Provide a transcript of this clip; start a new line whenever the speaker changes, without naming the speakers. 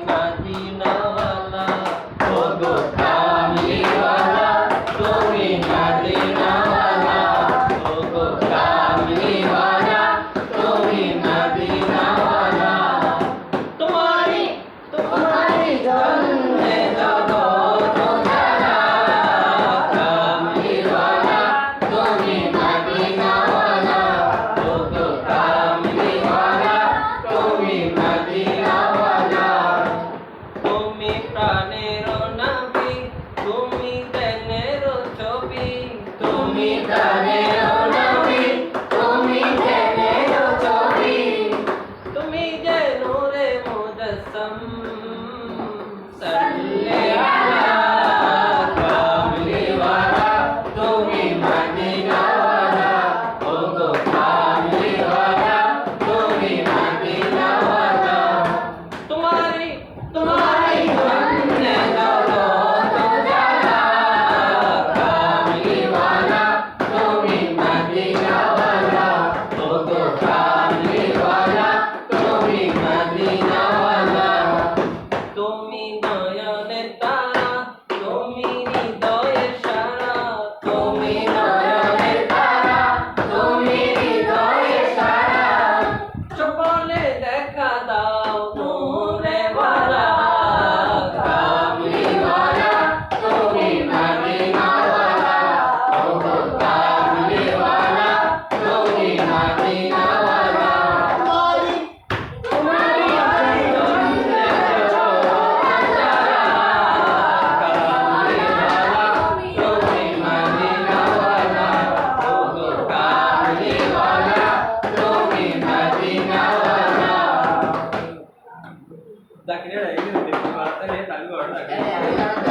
মদিনাওয়ালা ওগো কামলিওয়ালা তুমি মদিনাওয়ালা ওগো কামলিওয়ালা তুমি মদিনাওয়ালা তোমারি জন্যে জগৎ সারা কামলিওয়ালা তুমি মদিনাওয়ালা ওগো কামলিওয়ালা তুমি মদিনাওয়ালা তুমি প্রাণের নবী তুমি দেনের ছবি তুমি প্রাণের নবী তুমি দেনের ছবি তুমি যে নূরে মুজাসসাম সাল্লি আলা কামলিওয়ালা তুমি মদিনাওয়ালা ওগো কামলিওয়ালা তুমি মদিনাওয়ালা তোমারি জন্যে জগৎ সারা কামলিওয়ালা তুমি মদিনাওয়ালা ওগো কামলিওয়ালা তুমি মদিনাওয়ালা তুমি নয়নের তারা তুমি হৃদয়ের সারা তুমি নয়নের তারা তুমি হৃদয়ের সারা সকলে দেখা দাও নূরে ওয়ালা কামলিওয়ালা তুমি মদিনাওয়ালা ওগো কামলিওয়ালা তুমি মদিনাওয়ালা তোমারি জন্যে জগৎ সারা কামলিওয়ালা তুমি মদিনাওয়ালা ওগো কামলিওয়ালা তুমি মদিনাওয়ালা জাকিরের আইডি দিতে পারতে তালি করতে